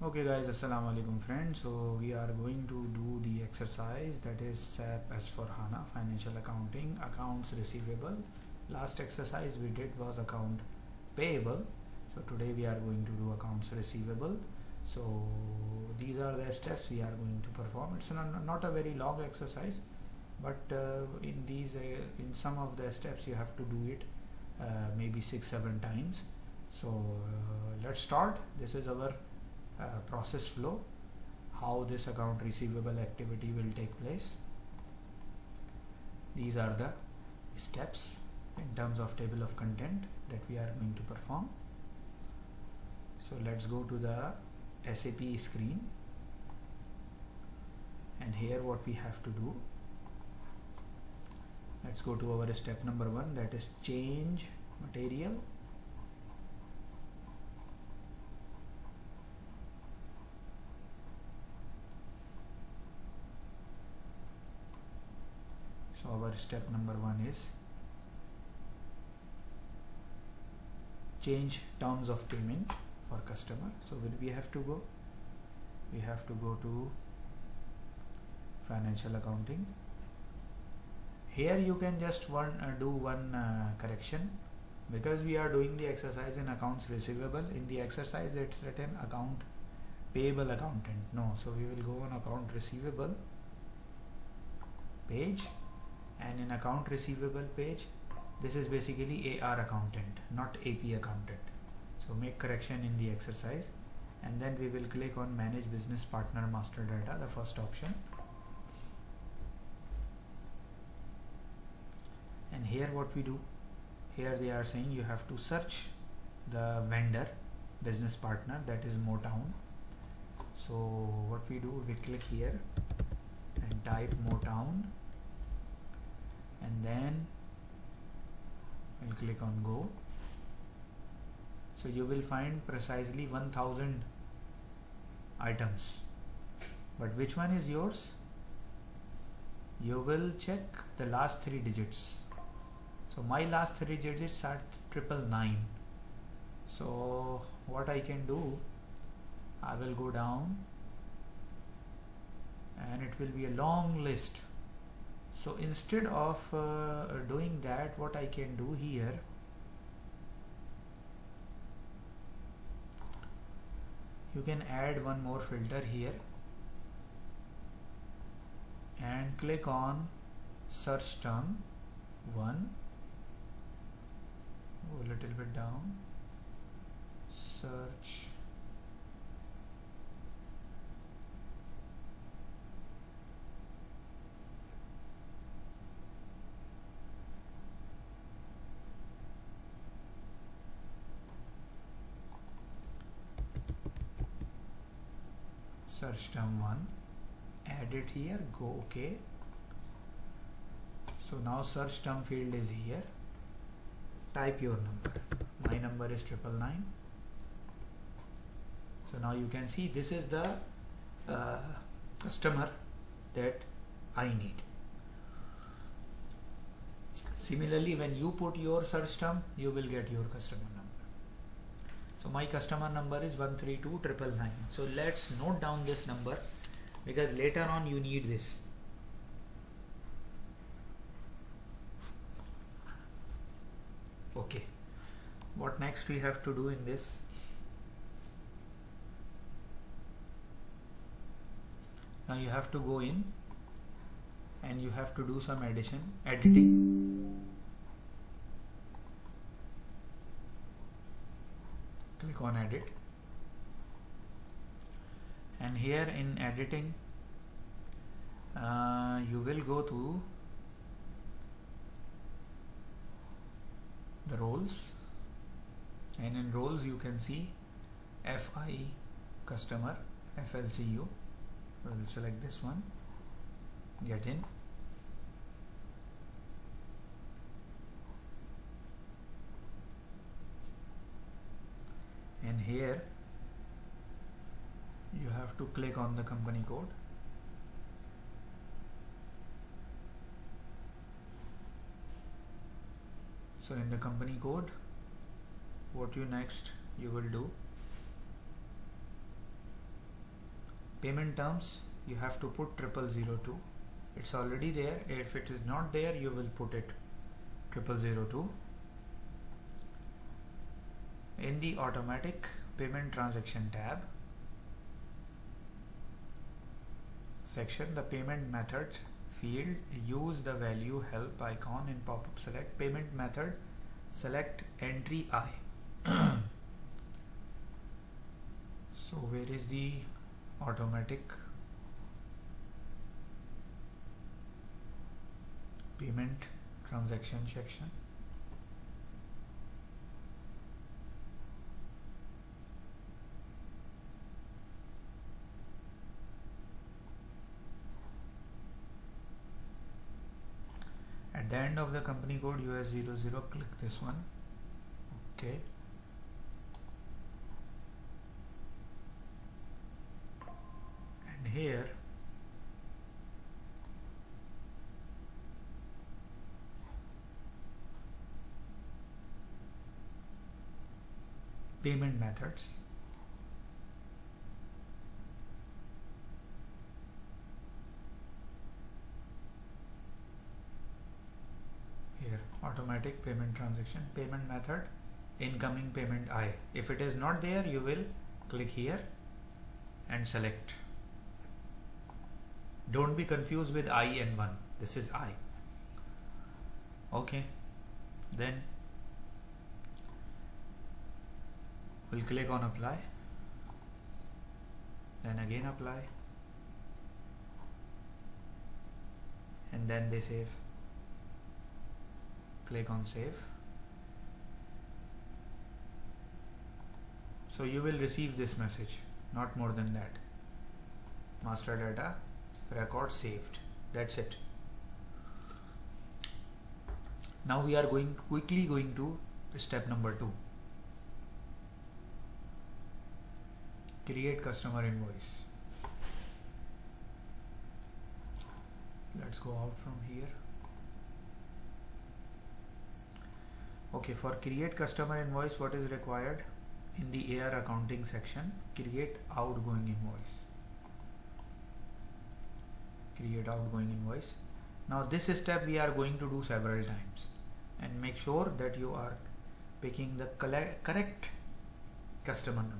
Okay guys, assalamu alaikum friends. So we are going to do the exercise that is SAP as for HANA, financial accounting, accounts receivable. Last exercise we did was account payable. So today we are going to do accounts receivable. So these are the steps we are going to perform. It's not a very long exercise, but in some of the steps you have to do it maybe 6-7 times. So let's start. This is our process flow, how this account receivable activity will take place. These are the steps in terms of table of content that we are going to perform. So let's go to the SAP screen, and here what we have to do, let's go to our step number 1, that is change material. So our step number 1 is change terms of payment for customer. So where we have to go? We have to go to financial accounting. Here you can just do one correction, because we are doing the exercise in accounts receivable. In the exercise it's written account payable accountant. No, so we will go on account receivable page, and in account receivable page this is basically AR accountant, not AP accountant. So make correction in the exercise, and then we will click on manage business partner master data, the first option. And here what we do, here they are saying you have to search the vendor business partner, that is Motown. So what we do, we click here and type Motown, and then we'll click on go. So you will find precisely 1000 items, but which one is yours? You will check the last 3 digits. So my last 3 digits are 999. So what I can do, I will go down and it will be a long list. So instead of doing that, what I can do here, you can add one more filter here and click on search term 1, go a little bit down, search term 1, add it here, go OK. So now search term field is here, type your number. My number is 999. So now you can see this is the customer that I need. Similarly, when you put your search term, you will get your customer number. So my customer number is 132,999. So let's note down this number, because later on you need this. Okay, what next we have to do in this? Now you have to go in and you have to do some editing. Click on edit, and here in editing you will go to the roles, and in roles you can see FI customer, FLCU. We'll select this one, get in, and here you have to click on the company code. So in the company code, what you will do, Payment terms, you have to put 0002. It's already there. If it is not there, you will put it 0002. In the automatic payment transaction tab section, the payment method field, use the value help icon in pop-up select payment method, select entry I. So where is the automatic payment transaction section? At the end of the company code US00, click this one. Okay. And here payment methods. Here automatic payment transaction, payment method, incoming payment I. If it is not there, you will click here and select. Don't be confused with I and 1. This is I. Okay. Then we'll click on apply. Then again apply. And then they save. Click on save. So you will receive this message, not more than that. Master data record saved. That's it. Now we are quickly going to step number 2. Create customer invoice. Let's go out from here. Okay, for create customer invoice, what is required? In the AR accounting section, create outgoing invoice. Create outgoing invoice. Now this step we are going to do several times, and make sure that you are picking the correct customer number.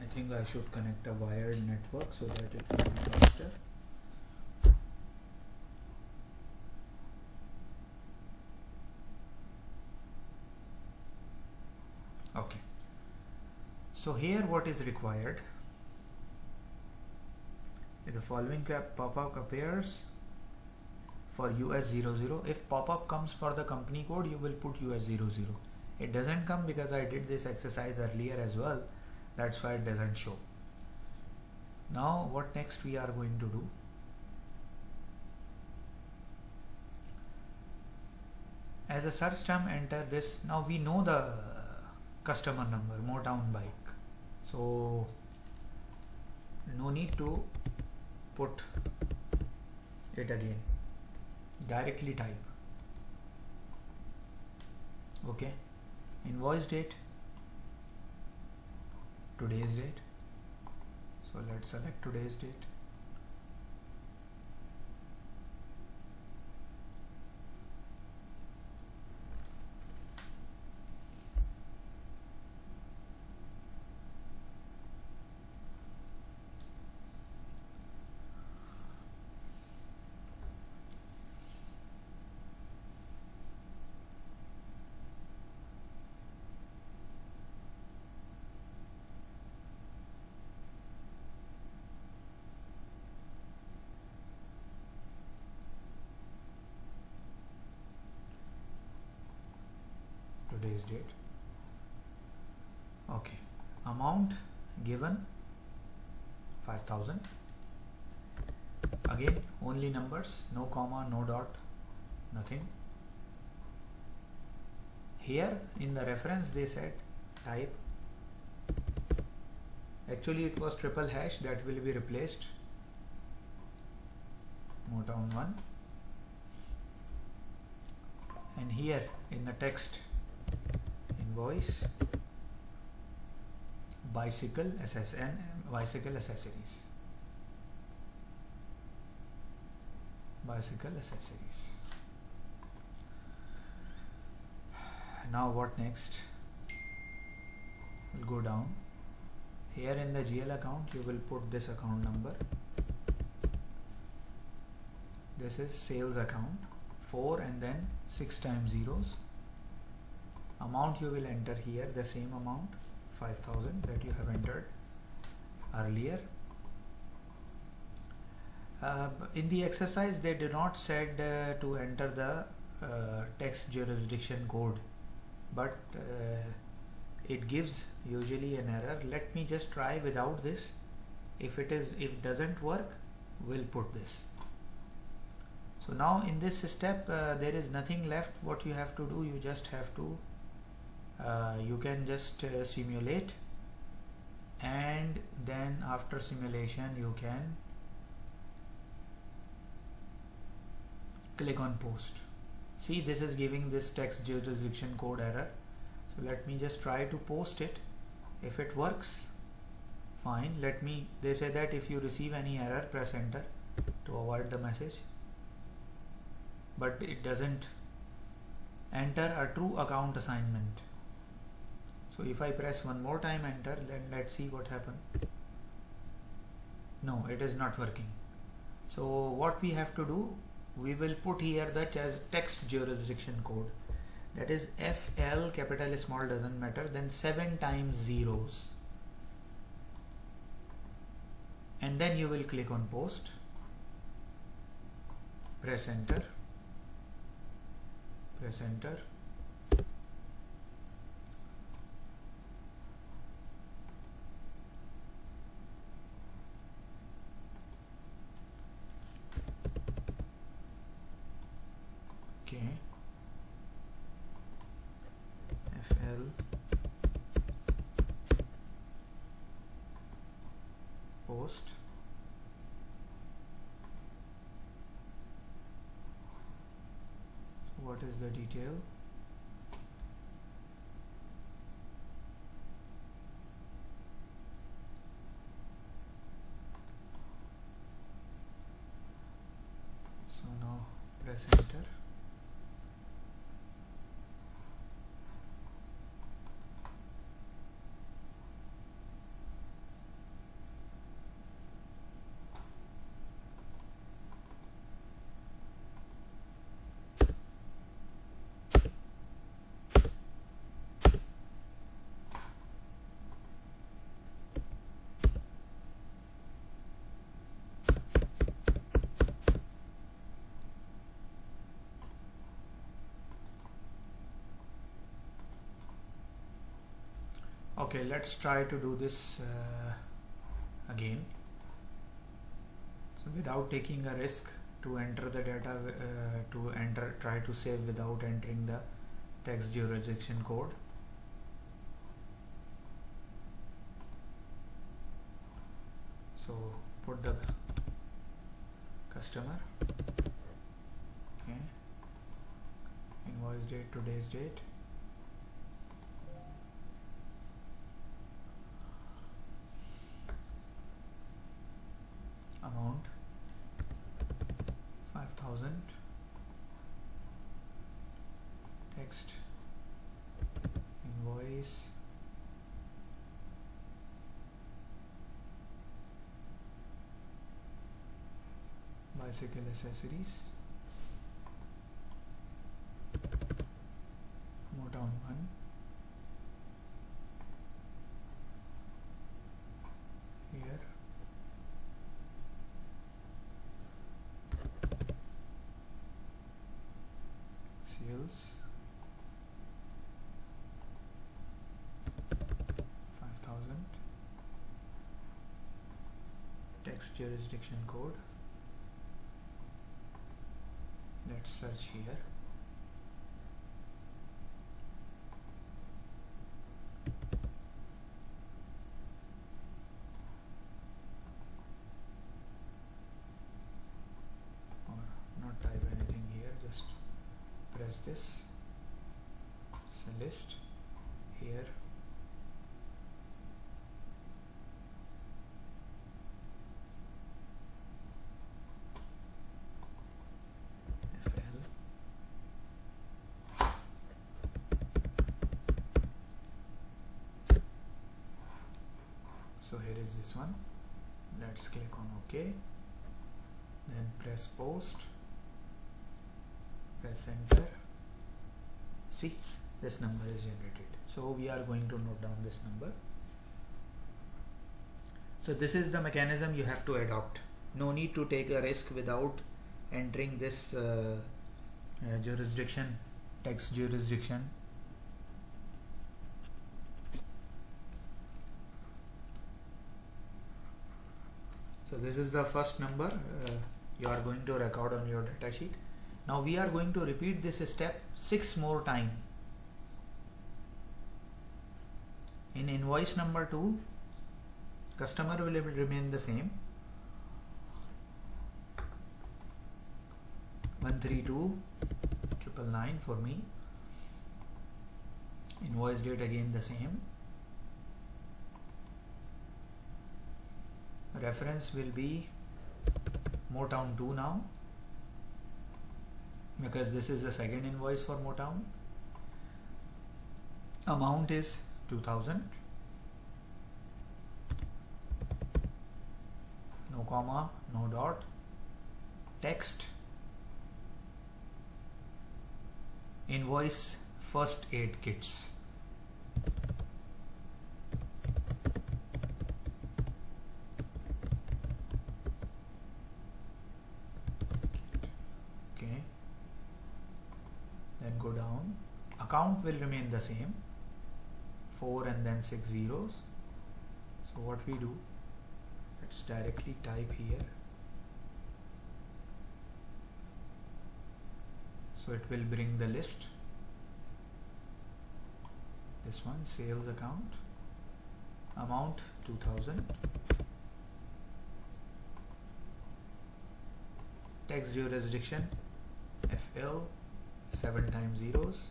I think I should connect a wired network so that it will be faster. Okay. So here what is required? If the following pop-up appears for US00, if pop-up comes for the company code, you will put US00. It doesn't come because I did this exercise earlier as well. That's why it doesn't show. Now what next we are going to do? As a search term, enter this. Now we know the customer number, Motown bike. So no need to put it again. Directly type. Okay. Invoice date. Today's date. So let's select today's date. Today's date. Okay. Amount given 5,000. Again only numbers, no comma, no dot, nothing. Here in the reference they said type. Actually it was triple hash, that will be replaced. Motown 1, and here in the text invoice bicycle bicycle accessories. Now what next? We'll go down. Here in the GL account you will put this account number. This is sales account, 4 and then 6 times zeros. Amount you will enter here the same amount, 5,000 that you have entered earlier. In the exercise they did not said to enter the tax jurisdiction code, but it gives usually an error. Let me just try without this. If it doesn't work, we'll put this. So now in this step there is nothing left. What you have to do, you just have to you can just simulate, and then after simulation you can click on post. See, this is giving this tax jurisdiction code error. So let me just try to post it. If it works, fine. They say that if you receive any error, press enter to avoid the message, but it doesn't enter a true account assignment. So if I press one more time enter, then let's see what happens. No, it is not working. So what we have to do, we will put here the tax jurisdiction code, that is FL, capital small doesn't matter, then 7 times zeros, and then you will click on post, press enter. Okay, FL post, so what is the detail? So now press enter. Okay, let's try to do this again. So without taking a risk to enter the data, try to save without entering the tax jurisdiction code. So put the customer, okay, invoice date, today's date, amount 5,000, text invoice, bicycle accessories, Motown 1, here sales 5,000, tax jurisdiction code. Let's search here. as this. It's a list here. So here is this one. Let's click on OK. Then press post. Press enter. See, this number is generated. So we are going to note down this number. So this is the mechanism you have to adopt. No need to take a risk without entering this jurisdiction, tax jurisdiction. So this is the first number you are going to record on your data sheet. Now we are going to repeat this step 6 more times. In invoice number 2, customer will remain the same. 132,999 for me. Invoice date again the same. Reference will be Motown 2 now, because this is the second invoice for Motown. Amount is 2000. No comma, no dot. Text. Invoice first aid kits. Okay. Then go down. Account will remain the same. 4 and then 6 zeros. So what we do, let's directly type here. So it will bring the list. This one, sales account. Amount 2000. Tax jurisdiction FL 7 times zeros.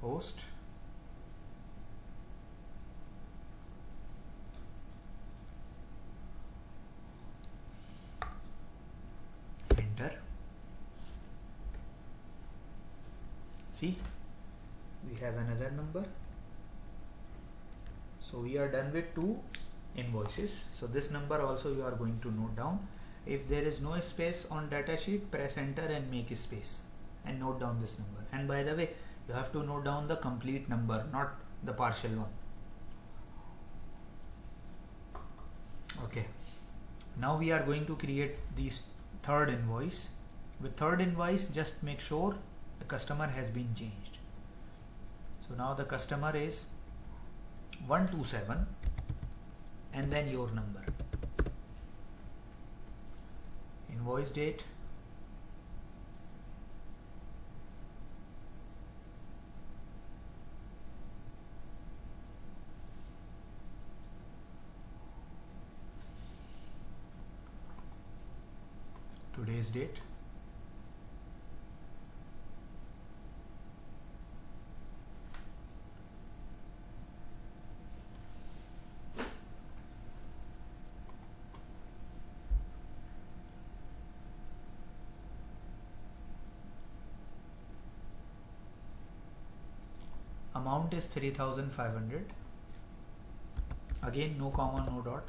Post. Enter. See, we have another number. So we are done with 2 invoices. So this number also you are going to note down. If there is no space on data sheet, press enter and make a space and note down this number. And by the way, you have to note down the complete number, not the partial one. Okay. Now we are going to create this third invoice. With third invoice, just make sure the customer has been changed. So now the customer is 127 and then your number. Invoice date. Today's date. Amount is 3,500. Again, no comma, no dot.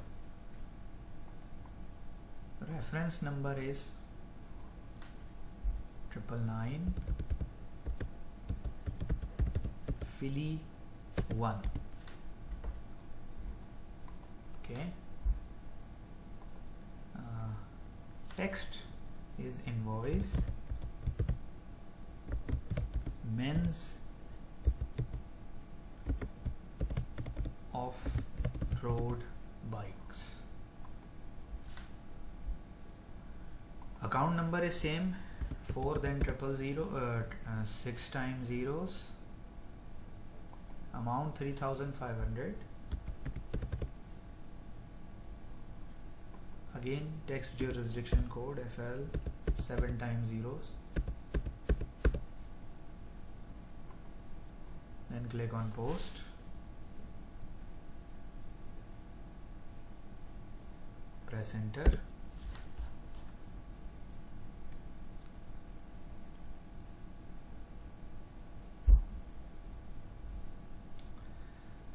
Reference number is 999 Philly 1. Okay. Text is invoice men's off-road bikes. Account number is same, 4 then 000, 6 times zeros. Amount 3,500. Again text jurisdiction code FL 7 times zeros, then click on post. Press enter.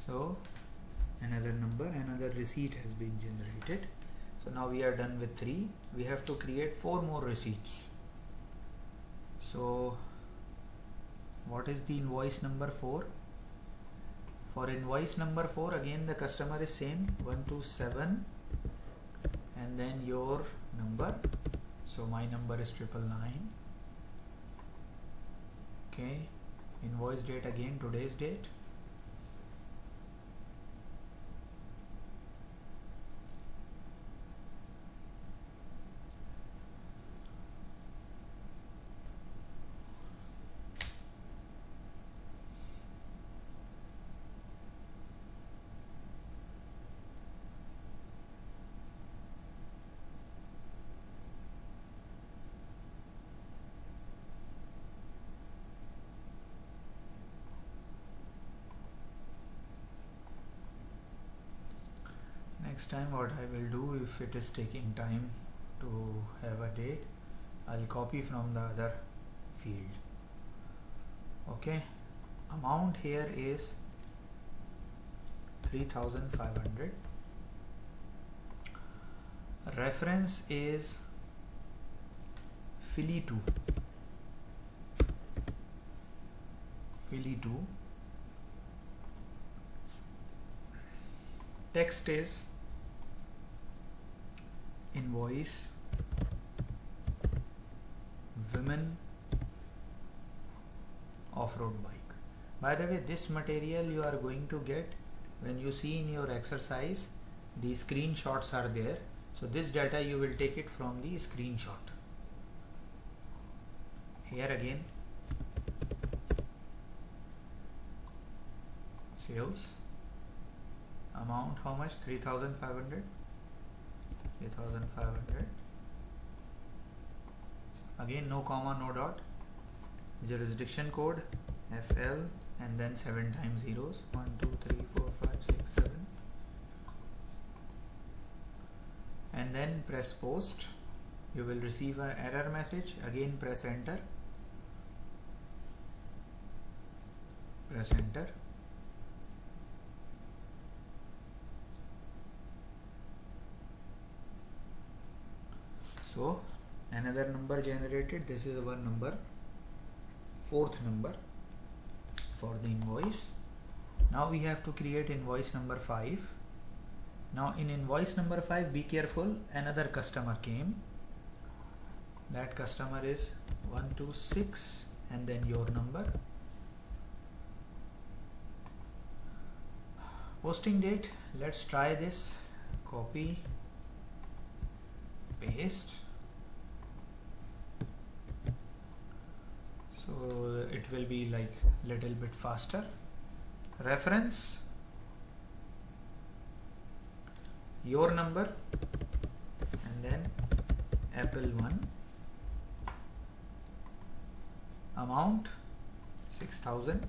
So another number, another receipt has been generated. So now we are done with 3. We have to create 4 more receipts. So what is the invoice number 4? For invoice number 4, again the customer is same 127 and then your number. So my number is 999. Okay, invoice date again today's date. Next time what I will do, if it is taking time to have a date, I'll copy from the other field. Okay, amount here is 3500. Reference is Philly 2. Text is invoice women off-road bike. By the way, this material you are going to get when you see in your exercise, the screenshots are there. So this data you will take it from the screenshot. Here again, sales amount, how much? 3500. Again, no comma, no dot. Jurisdiction code FL and then 7 times zeros. 1 2 3 4 5 6 7, and then press post. You will receive an error message. Again press enter. Press enter. So another number generated. This is one number, 4th number for the invoice. Now we have to create invoice number 5. Now in invoice number 5, be careful, another customer came. That customer is 126 and then your number. Posting date, let's try this. Copy, paste. So it will be like little bit faster. Reference, your number, and then Apple 1. Amount 6000.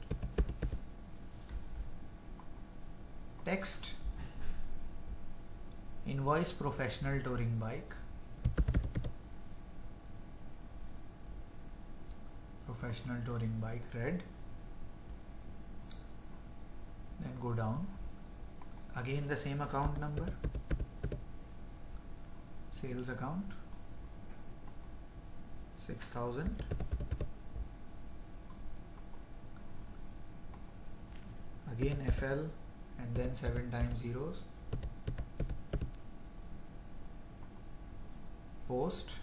Text, invoice professional touring bike. Professional touring bike, red. Then go down. Again the same account number. Sales account 6000. Again FL and then 7 times zeros. Post.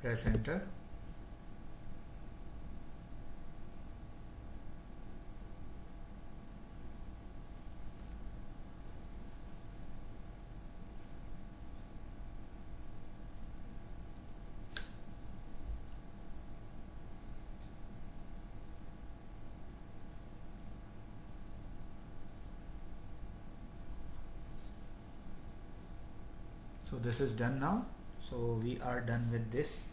Press enter. So this is done now. So we are done with this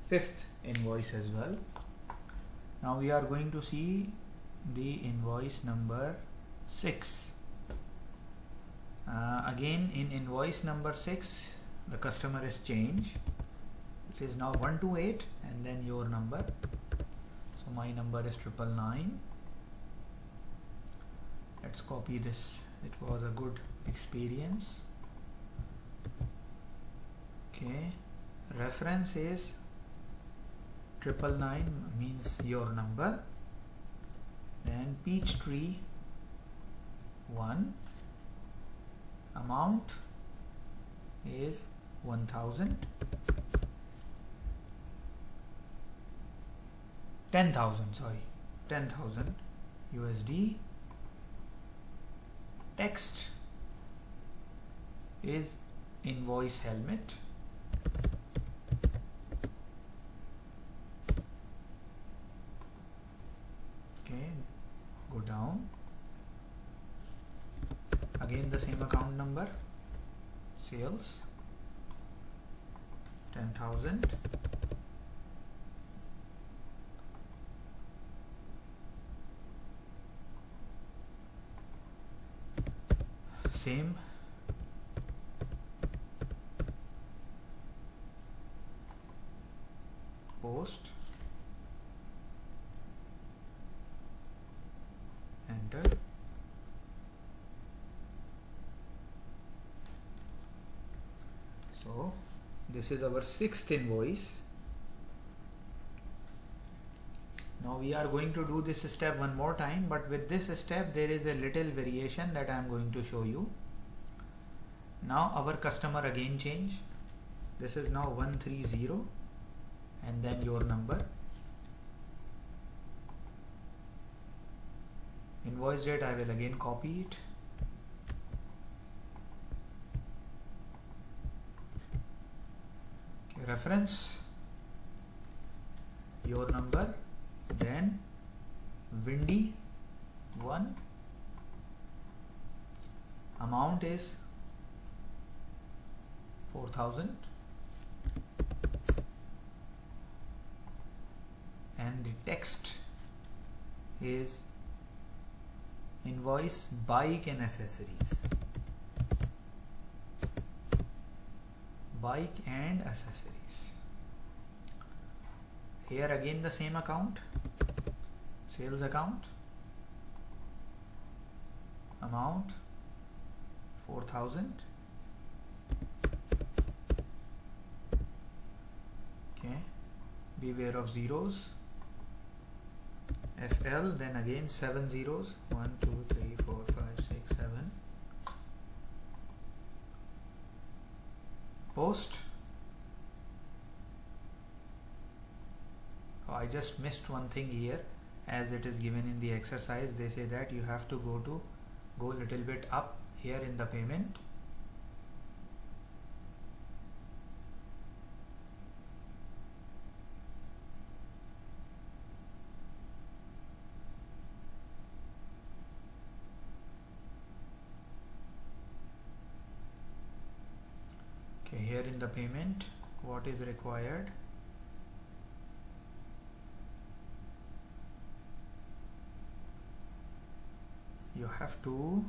fifth invoice as well. Now we are going to see the invoice number 6. Again, in invoice number 6, the customer is changed. It is now 128 and then your number. So my number is 999. Let's copy this. It was a good experience. Okay, reference is 999 means your number. Then peach tree 1, amount is 10,000, 10,000, sorry, 10,000 USD. Text is invoice helmet. Okay, go down. Again the same account number, sales 10,000. Same post, enter. So this is our sixth invoice. Now we are going to do this step one more time, but with this step there is a little variation that I am going to show you. Now our customer again change. This is now 130 and then your number. Invoice date I will again copy it. Okay, reference, your number, then windy 1, amount is 4,000 and the text is invoice bike and accessories. Bike and accessories. Here again the same account, sales account, amount 4,000. Okay, beware of zeros. FL, then again 7 zeros, 1 2 3 4 5 6 7. Post. Oh, I just missed one thing here. As it is given in the exercise, they say that you have to go a little bit up here in the payment. Okay, here in the payment, what is required? You have to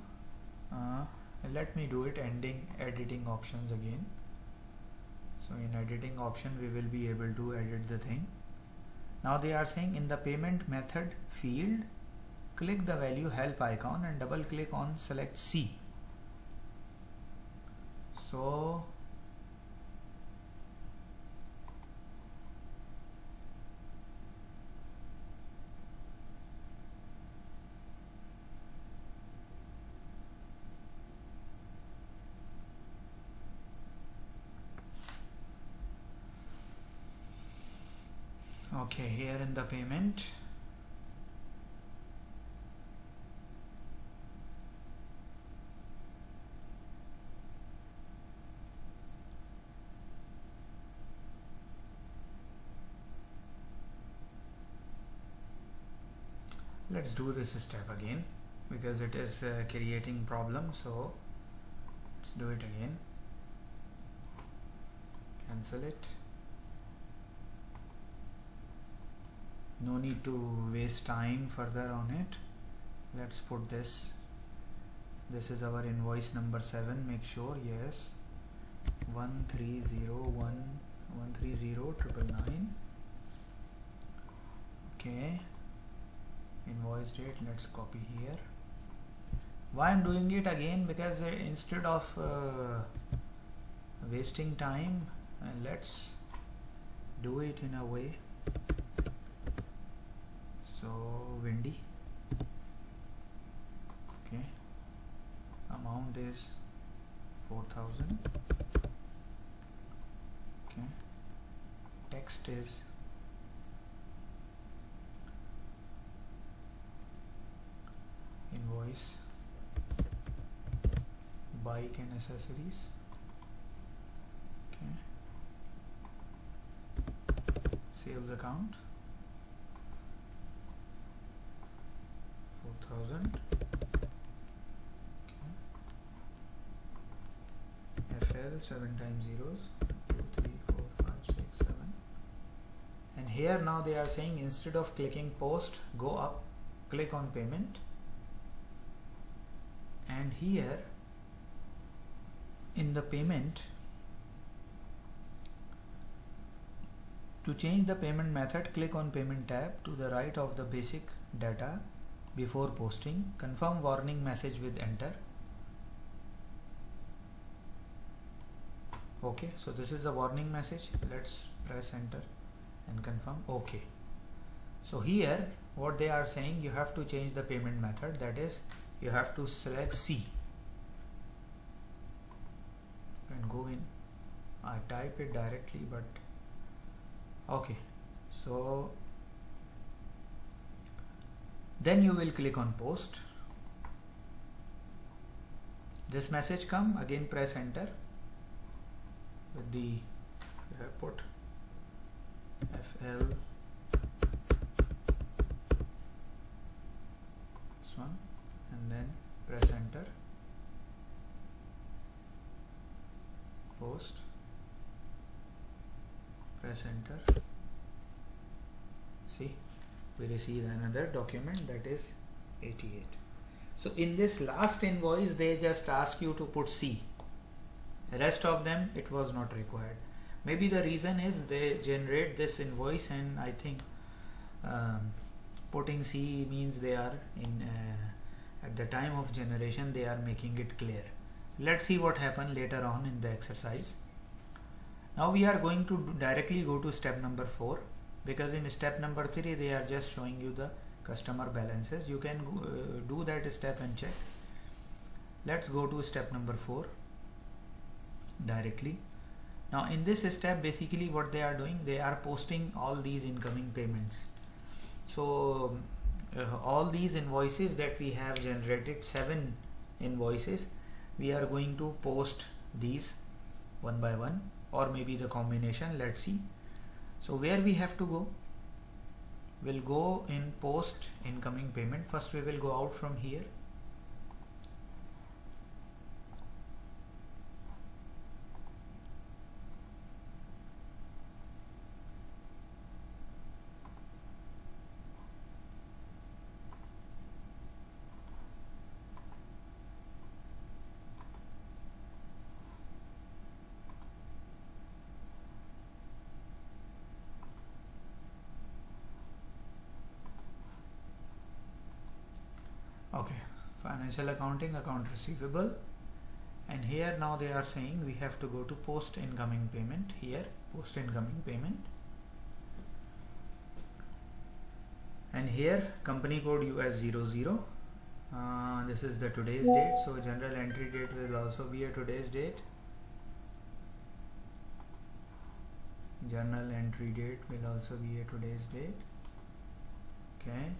let me do it editing options again. So in editing option we will be able to edit the thing. Now they are saying in the payment method field, click the value help icon and double click on select C. So okay, here in the payment, let's do this step again because it is creating problem. So let's do it again. Cancel it. No need to waste time further on it. Let's put this. This is our invoice number 7. Make sure, yes, 130,999. Okay, invoice date, let's copy here. Why I'm doing it again? Because instead of wasting time, let's do it in a way. So windy. Okay, amount is 4,000. Okay, text is invoice bike and accessories. Okay, sales account 4,000. FL 7 times zeros, 2, 3, 4, 5, 6, 7. And here now they are saying instead of clicking post, go up, click on payment, and here in the payment, to change the payment method, click on payment tab to the right of the basic data before posting, confirm warning message with enter. Okay, so this is the warning message. Let's press enter and confirm. Okay, so here what they are saying, you have to change the payment method, that is you have to select C and go in. I type it directly, but okay, so then you will click on post. This message come, again press enter with the put FL this one, and then press enter, post, press enter. See, we receive another document, that is 88. So in this last invoice they just ask you to put C. Rest of them it was not required. Maybe the reason is they generate this invoice, and I think putting C means they are in at the time of generation they are making it clear. Let's see what happened later on in the exercise. Now we are going to directly go to step number 4, because in step number 3 they are just showing you the customer balances. You can do that step and check. Let's go to step number 4 directly. Now in this step basically what they are doing, they are posting all these incoming payments. So all these invoices that we have generated, 7 invoices, we are going to post these one by one, or maybe the combination. Let's see. So where we have to go, we'll go in post incoming payment. First we will go out from here. Okay, financial accounting, account receivable, and here now they are saying we have to go to post incoming payment. Here post incoming payment, and here company code US00. This is the today's date, so general entry date will also be a today's date. Journal entry date will also be a today's date. Okay,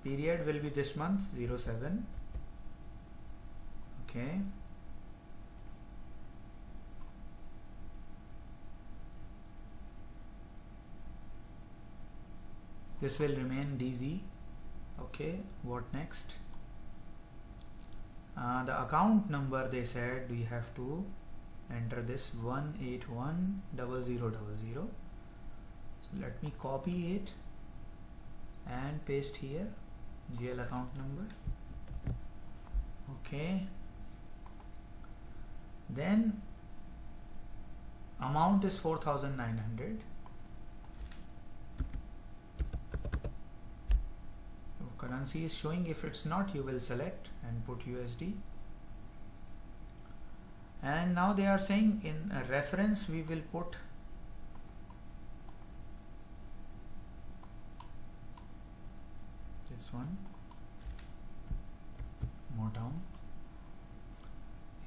period will be this month 07. Okay, this will remain DZ. Okay, what next? The account number, they said we have to enter this 1810000. So let me copy it and paste here, GL account number. Okay, then amount is 4,900. Currency is showing. If it's not, you will select and put USD. And now they are saying in a reference we will put this one, Motown.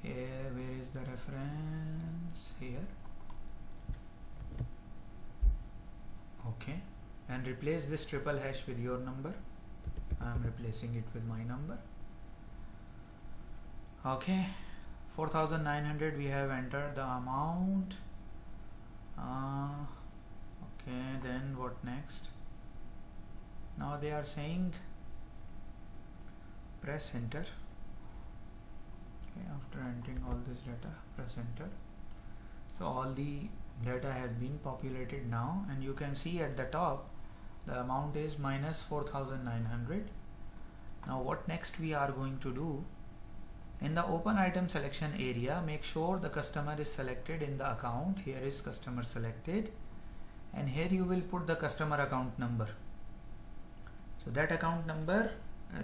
Here, where is the reference? Here. Okay, and replace this triple hash with your number. I am replacing it with my number. Okay, 4,900 we have entered the amount. Okay, then what next? Now they are saying press enter. Okay, after entering all this data, press enter. So all the data has been populated now, and you can see at the top the amount is minus 4,900. Now what next we are going to do? In the open item selection area, make sure the customer is selected in the account. Here is customer selected, and here you will put the customer account number. So that account number,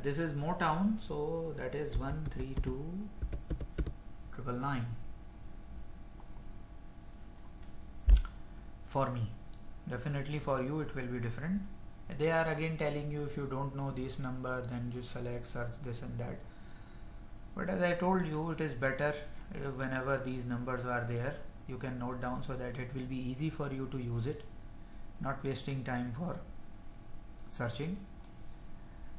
this is Motown, so that is 132,999 for me. Definitely for you it will be different. They are again telling you if you don't know this number, then just select, search this and that. But as I told you, it is better whenever these numbers are there, you can note down so that it will be easy for you to use it, not wasting time for searching.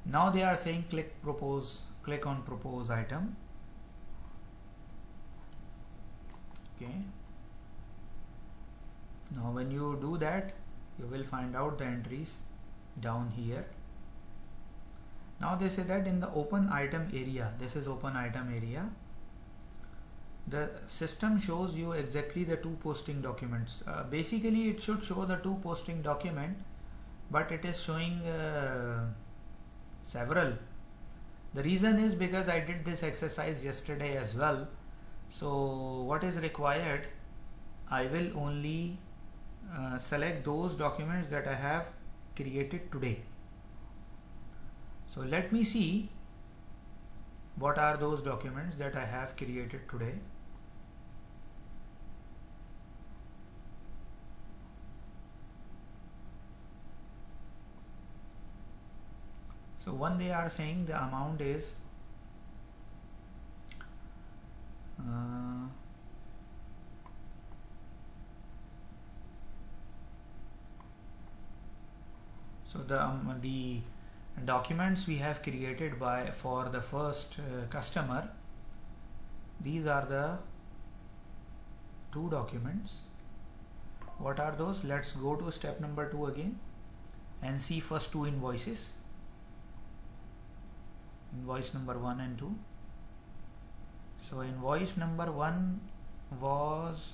Now they are saying click on propose item. Okay. Now when you do that, you will find out the entries down here. Now they say that in the open item area, this is open item area, the system shows you exactly the two posting documents. Basically it should show the two posting document, but it is showing several. The reason is because I did this exercise yesterday as well. So what is required, I will only select those documents that I have created today. So let me see what are those documents that I have created today. So one, they are saying the amount is so the documents we have created for the first customer, these are the two documents. What are those? Let's go to step number 2 again and see first two invoices, invoice number 1 and 2. So invoice number 1 was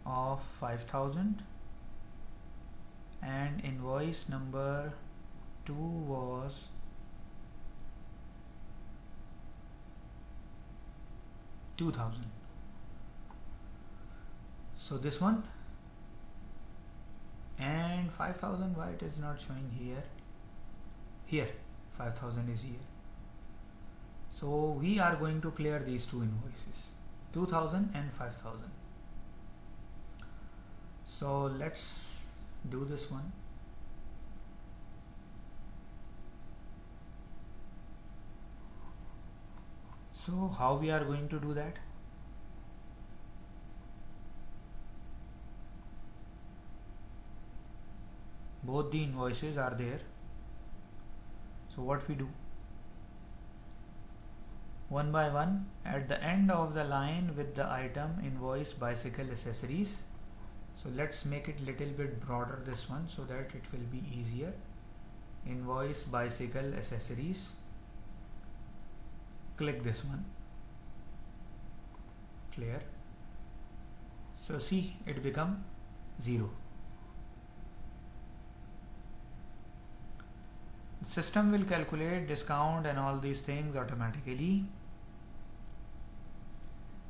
of 5,000 and invoice number 2 was $2,000. So this one, and 5,000, why it is not showing here? Here 5,000 is here. So we are going to clear these two invoices, 2,000 and 5,000. So let's do this one. So how we are going to do that? Both the invoices are there. So what we do? One by one, at the end of the line with the item invoice bicycle accessories. So let's make it little bit broader, this one, so that it will be easier. invoice bicycle accessories, click this one, clear. So see, it become 0. System will calculate discount and all these things automatically.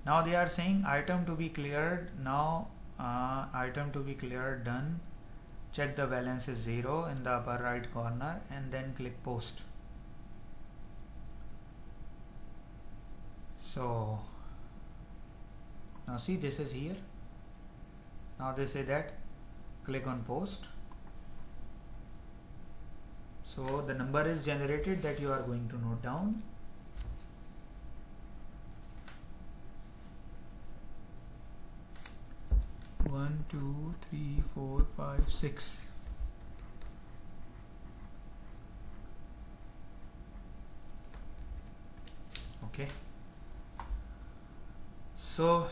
Now they are saying item to be cleared. Now item to be cleared, done. Check the balance is 0 in the upper right corner and then click post. So now see, this is here. Now they say that click on post. So the number is generated that you are going to note down. One, two, three, 4, 5, 6. Okay. So